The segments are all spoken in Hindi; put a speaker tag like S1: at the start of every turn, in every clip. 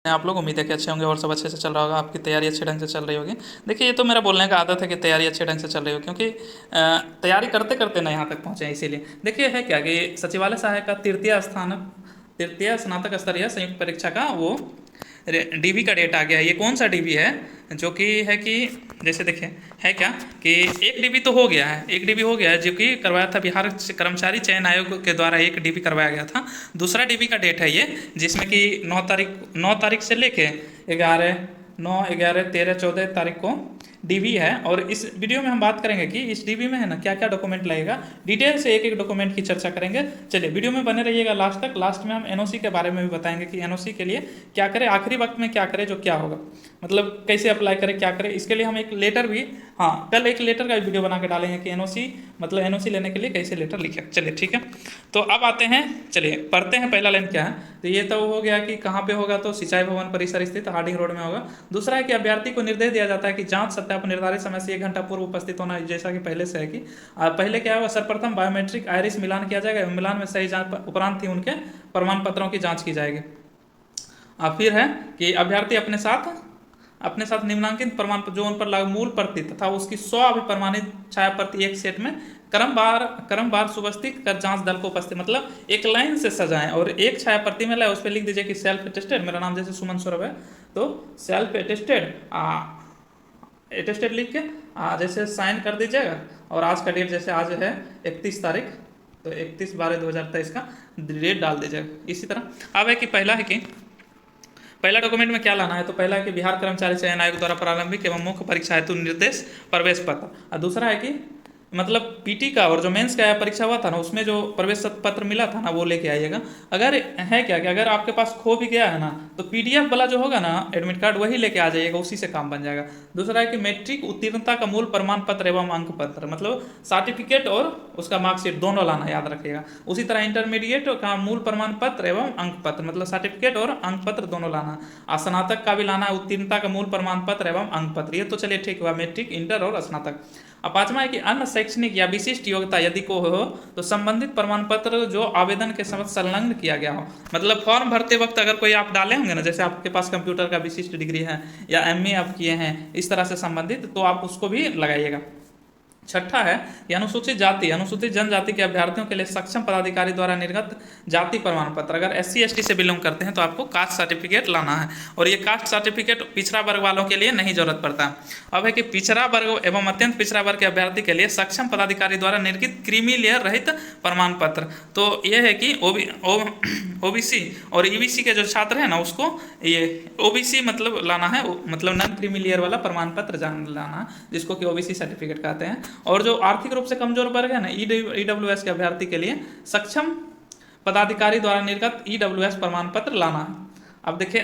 S1: आप लोग उम्मीद है कि अच्छे होंगे और सब अच्छे से चल रहा होगा, आपकी तैयारी अच्छे ढंग से चल रही होगी। देखिए, ये तो मेरा बोलने का आदत है कि तैयारी अच्छे ढंग से चल रही हो, क्योंकि तैयारी करते करते ना यहाँ तक पहुँचे हैं। इसीलिए देखिए, है क्या कि सचिवालय सहायक का तृतीय स्नातक स्तरीय संयुक्त परीक्षा का वो डीबी का डेट आ गया है। ये कौन सा डीबी है जो कि है कि जैसे देखें, है क्या कि एक डीबी तो हो गया है, एक डीबी हो गया है जो कि करवाया था बिहार कर्मचारी चयन आयोग के द्वारा, एक डीबी करवाया गया था। दूसरा डीबी का डेट है ये, जिसमें कि 9 तारीख से लेके 11 9 11 13 14 तारीख को डीबी है। और इस वीडियो में हम बात करेंगे कि इस डीबी में है ना क्या क्या डॉक्यूमेंट लगेगा, डिटेल से एक एक डॉक्यूमेंट की चर्चा करेंगे। चलिए वीडियो में बने रहिएगा लास्ट तक। लास्ट में हम एनओसी के बारे में भी बताएंगे कि एनओसी के लिए क्या करें, आखिरी वक्त में क्या करें, जो क्या होगा, मतलब कैसे अप्लाई करें, क्या करें। इसके लिए हम एक लेटर भी, हाँ कल एक लेटर का वीडियो बना के डालेंगे कि एनओसी मतलब एनओसी लेने के लिए कैसे लेटर लिखे। चलिए ठीक है, तो अब आते हैं, चलिए पढ़ते हैं पहला लाइन क्या है। तो ये तो हो गया कि कहाँ पे होगा, तो सिंचाई भवन परिसर स्थित हार्डिंग रोड में होगा। दूसरा है कि अभ्यर्थी को निर्देश दिया जाता है कि जांच सत्यापन निर्धारित समय से 1 घंटा पूर्व उपस्थित होना, जैसा कि पहले से है कि पहले क्या होगा, सर्वप्रथम बायोमेट्रिक आयरिस मिलान किया जाएगा। मिलान में सही जांच उपरांत ही उनके प्रमाण पत्रों की जांच की जाएगी। फिर है कि अभ्यर्थी अपने साथ निम्नांकित प्रमाण पत्र जो उन पर लागू मूल प्रति तथा उसकी 100 अभिप्रमाणित छाया प्रति एक सेट में क्रमवार सुवस्थित कर जांच दल को उपस्थित, मतलब एक लाइन से सजाएं और एक छाया प्रति में लाए, उस पर लिख दीजिए कि सेल्फ अटेस्टेड, मेरा नाम जैसे सुमन सौरभ है तो सेल्फ अटेस्टेड लिख के जैसे साइन कर दीजिएगा। और आज का डेट जैसे आज है 31 तारीख, तो 31/12/2023 का डेट डाल दीजिएगा। इसी तरह अब है कि पहला डॉक्यूमेंट में क्या लाना है, तो पहला है कि बिहार कर्मचारी चयन आयोग द्वारा प्रारंभिक एवं मुख्य परीक्षा हेतु निर्देश प्रवेश पत्र, और दूसरा है कि मतलब पीटी का और जो मेंस का परीक्षा हुआ था ना, उसमें जो प्रवेश पत्र मिला था ना, वो लेके आइएगा। अगर है क्या कि अगर आपके पास खो भी गया है ना, तो पीडीएफ वाला जो होगा ना एडमिट कार्ड, वही लेके आ जाइएगा, उसी से काम बन जाएगा। दूसरा है कि मैट्रिक उत्तीर्णता का मूल प्रमाण पत्र एवं अंक पत्र, मतलब सर्टिफिकेट और उसका मार्कशीट दोनों लाना, याद रखिएगा। उसी तरह इंटरमीडिएट का मूल प्रमाण पत्र एवं अंक पत्र, मतलब सर्टिफिकेट और अंक पत्र दोनों लाना। स्नातक का भी लाना है, उत्तीर्णता का मूल प्रमाण पत्र एवं अंक पत्र। ये तो चलिए ठीक हुआ, मैट्रिक, इंटर और स्नातक। अब पांचवा है कि अन्य शैक्षणिक या विशिष्ट योग्यता यदि को हो तो संबंधित प्रमाण पत्र जो आवेदन के समय संलग्न किया गया हो, मतलब फॉर्म भरते वक्त अगर कोई आप डाले होंगे ना, जैसे आपके पास कंप्यूटर का विशिष्ट डिग्री है या एमए आप किए हैं इस तरह से संबंधित, तो आप उसको भी लगाइएगा। छठा है कि अनुसूचित जनजाति के अभ्यर्थियों के लिए सक्षम पदाधिकारी द्वारा निर्गत जाति प्रमाण पत्र, अगर एससी एसटी से बिलोंग करते हैं तो आपको कास्ट सर्टिफिकेट लाना है, और ये कास्ट सर्टिफिकेट पिछड़ा वर्ग वालों के लिए नहीं जरूरत पड़ता। अब है कि पिछड़ा वर्ग एवं अत्यंत पिछड़ा वर्ग के अभ्यर्थी के लिए सक्षम पदाधिकारी द्वारा निर्गत क्रीमी लेयर रहित प्रमाण पत्र, तो ये है कि ओबीसी और ईबीसी के जो छात्र हैं ना, उसको ये ओबीसी मतलब लाना है, मतलब नॉन क्रीमी लेयर वाला प्रमाण पत्र लाना है, जिसको कि ओबीसी सर्टिफिकेट कहते हैं। और जो आर्थिक रूप से कमजोर वर्ग है ना, ईडब्ल्यूएस के अभ्यर्थी के लिए सक्षम पदाधिकारी द्वारा निर्गत ईडब्ल्यूएस प्रमाण पत्र लाना है। अब देखिए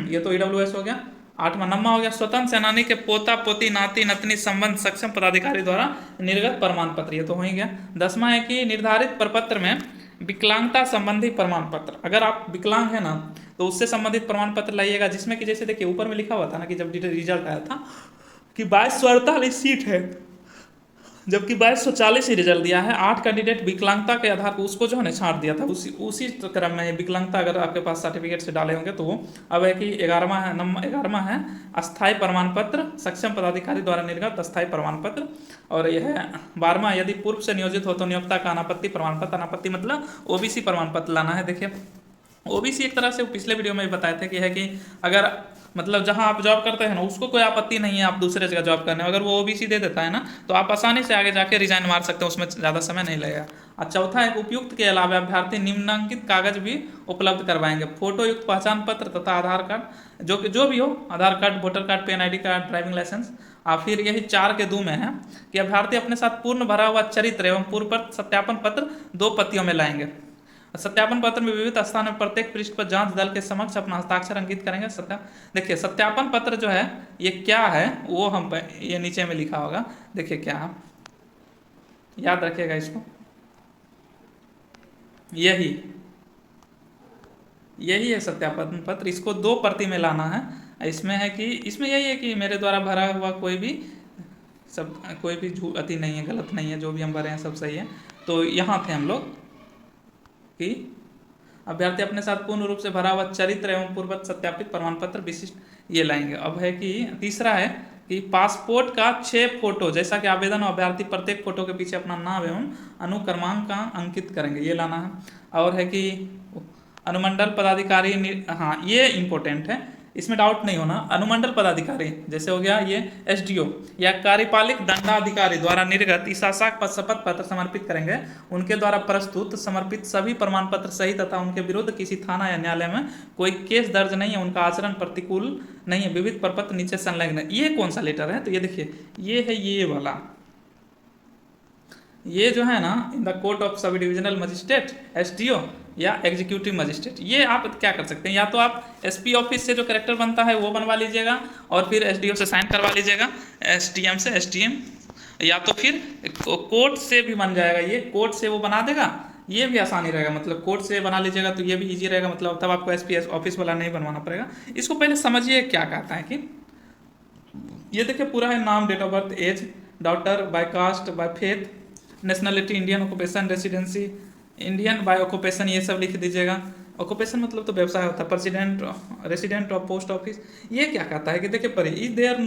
S1: ये तो ईडब्ल्यूएस हो गया। 8वां नंबर हो गया स्वतंत्र सेनानी के पोता पोती नाती नतनी संबंध सक्षम पदाधिकारी द्वारा निर्गत प्रमाण पत्र, ये तो हो ही गया। 10वां है कि निर्धारित प्रपत्र में विकलांगता संबंधी प्रमाण पत्र, अगर आप विकलांग है ना तो उससे संबंधित प्रमाण पत्र लाइएगा, जिसमें कि जैसे देखिए ऊपर में लिखा हुआ था ना कि जब रिजल्ट आया था कि 2248 सीट है, जबकि 2240 ही रिजल्ट दिया है। 8 कैंडिडेट विकलांगता के आधार पर उसको जो है ना छांट दिया था, उसी क्रम में विकलांगता अगर आपके पास सर्टिफिकेट से डाले होंगे तो वो। अब है कि 11वां है अस्थायी प्रमाण पत्र, सक्षम पदाधिकारी द्वारा निर्गत अस्थायी प्रमाण पत्र। और यह है 12वां, यदि पूर्व से नियोजित हो तो नियोक्ता का अनापत्ति प्रमाण पत्र, अनापत्ति मतलब ओबीसी प्रमाण पत्र लाना है। देखिए ओबीसी एक तरह से पिछले वीडियो में भी बताए थे कि है कि अगर मतलब जहां आप जॉब करते हैं ना, उसको कोई आपत्ति नहीं है आप दूसरे जगह जॉब करने, अगर वो ओबीसी दे देता है ना, तो आप आसानी से आगे जाके रिजाइन मार सकते हैं, उसमें ज़्यादा समय नहीं लगेगा। और चौथा है उपयुक्त के अलावा अभ्यर्थी निम्नांकित कागज भी उपलब्ध करवाएंगे, फोटो युक्त पहचान पत्र तथा आधार कार्ड, जो भी हो, Aadhaar card, voter card, PAN ID card, driving licence. और फिर यही 4 के 2 में है कि अभ्यर्थी अपने साथ पूर्ण भरा हुआ चरित्र एवं पूर्व सत्यापन पत्र 2 प्रतियों में लाएंगे। सत्यापन पत्र में विविध स्थान में प्रत्येक पृष्ठ पर जांच दल के समक्ष अपना हस्ताक्षर अंकित करेंगे। देखिए सत्यापन पत्र जो है ये क्या है, वो हम ये नीचे में लिखा होगा, देखिए क्या है, याद रखिएगा इसको। यही है सत्यापन पत्र, इसको 2 प्रति में लाना है। इसमें है कि इसमें यही है कि मेरे द्वारा भरा हुआ कोई भी अति नहीं है, गलत नहीं है, जो भी हम भरे हैं सब सही है। तो यहाँ थे हम लोग कि अभ्यर्थी अपने साथ पूर्ण रूप से भरा हुआ चरित्र एवं पूर्ववत सत्यापित प्रमाण पत्र विशिष्ट ये लाएंगे। अब है कि तीसरा है कि पासपोर्ट का 6 फोटो, जैसा कि आवेदन अभ्यर्थी प्रत्येक फोटो के पीछे अपना नाम एवं अनुक्रमांक का अंकित करेंगे, ये लाना है। और है कि अनुमंडल पदाधिकारी, हाँ ये इंपॉर्टेंट है, इसमें डाउट नहीं होना। अनुमंडल पदाधिकारी जैसे हो गया ये एसडीओ या कार्यपालिक दंडाधिकारी द्वारा निर्गत इस आशा का शपथ पत्र समर्पित करेंगे, उनके द्वारा प्रस्तुत समर्पित सभी प्रमाण पत्र सही तथा उनके विरुद्ध किसी थाना या न्यायालय में कोई केस दर्ज नहीं है, उनका आचरण प्रतिकूल नहीं है, विविध प्रपत्र नीचे संलग्न है। ये कौन सा लेटर है? तो ये देखिए ये है ये वाला, ये जो है ना in the court of sub divisional magistrate SDO या एग्जीक्यूटिव मजिस्ट्रेट, ये आप क्या कर सकते हैं, या तो आप एसपी ऑफिस से जो कैरेक्टर बनता है वो बनवा लीजिएगा और फिर एसडीओ से साइन करवा लीजिएगा, एसडीएम से एसडीएम, या तो फिर कोर्ट से भी बन जाएगा, ये कोर्ट से वो बना देगा, ये भी आसानी रहेगा, मतलब कोर्ट से बना लीजिएगा तो ये भी इजी रहेगा, मतलब तब आपको एसपी ऑफिस वाला नहीं बनवाना पड़ेगा। इसको पहले समझिए क्या कहता है कि ये देखिए पूरा है नाम, date of birth, age, daughter, by caste, by faith, nationality Indian, occupation residency Indian, by occupation ये सब लिख दीजिएगा। ऑक्यूपेशन मतलब तो व्यवसाय होता है, president resident of post office. ये क्या कहता है कि देखिए पर is there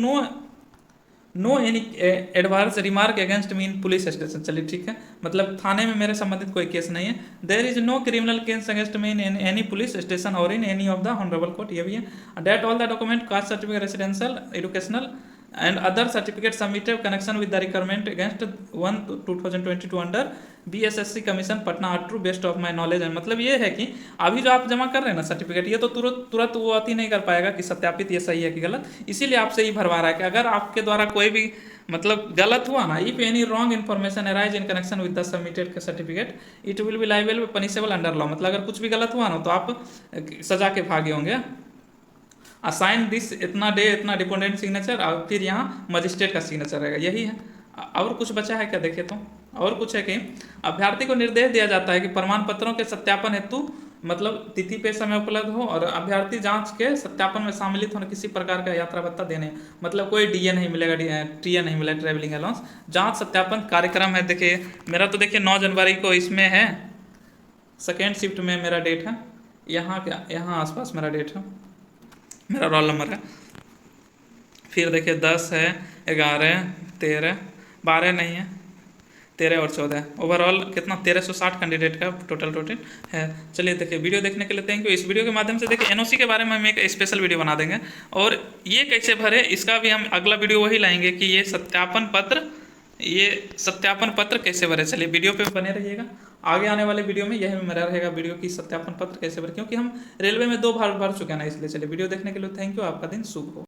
S1: no any adverse remark against me in police station, चलिए ठीक है, मतलब थाने में मेरे संबंधित कोई केस नहीं है। There is no criminal case against me in any police station और in any of the honourable court, ये भी है। That all the document, caste certificate, residential, educational and other certificates submitted connection with the requirement against 1/2022 under BSSC commission Patna are true best of my knowledge है। मतलब ये है कि अभी जो आप जमा कर रहे हैं ना सर्टिफिकेट, ये तो तुरंत वो अति नहीं कर पाएगा कि सत्यापित ये सही है कि गलत, इसीलिए आपसे ही भरवा रहा है कि अगर आपके द्वारा कोई भी मतलब गलत हुआ ना, if any wrong information arise in connection with the submitted certificate it will be liable punishable under law, मतलब अगर कुछ भी गलत हुआ ना तो आप सजा के भागे होंगे। असाइन दिस इतना डे इतना डिपेंडेंट सिग्नेचर और फिर यहाँ मजिस्ट्रेट का सिग्नेचर रहेगा, यही है। और कुछ बचा है क्या देखे तो, और कुछ है कि अभ्यर्थी को निर्देश दिया जाता है कि प्रमाण पत्रों के सत्यापन हेतु मतलब तिथि पे समय उपलब्ध हो और अभ्यर्थी जांच के सत्यापन में सम्मिलित होने किसी प्रकार का यात्रा भत्ता देने, मतलब कोई डीए नहीं मिलेगा, टीए नहीं मिलेगा, ट्रेवलिंग अलाउंस। जांच सत्यापन कार्यक्रम है, देखिए मेरा तो देखिए 9 जनवरी को इसमें है, सेकेंड शिफ्ट में मेरा डेट है, यहाँ क्या यहाँ आसपास मेरा डेट है, मेरा रोल नंबर है। फिर देखिए 10 है, 11, 13, 12 नहीं है, 13 और 14, ओवरऑल कितना 1360 कैंडिडेट का टोटल है। चलिए देखिए वीडियो देखने के लिए थैंक यू। इस वीडियो के माध्यम से देखिए एनओसी के बारे में हम एक स्पेशल वीडियो बना देंगे और ये कैसे भरे इसका भी हम अगला वीडियो वही लाएंगे कि ये सत्यापन पत्र कैसे भरे। चलिए वीडियो पे बने रहिएगा, आगे आने वाले वीडियो में यही मेरा रहेगा वीडियो की सत्यापन पत्र कैसे भरे, क्योंकि हम रेलवे में 2 बार भर चुके हैं ना, इसलिए। चलिए वीडियो देखने के लिए थैंक यू, आपका दिन शुभ हो।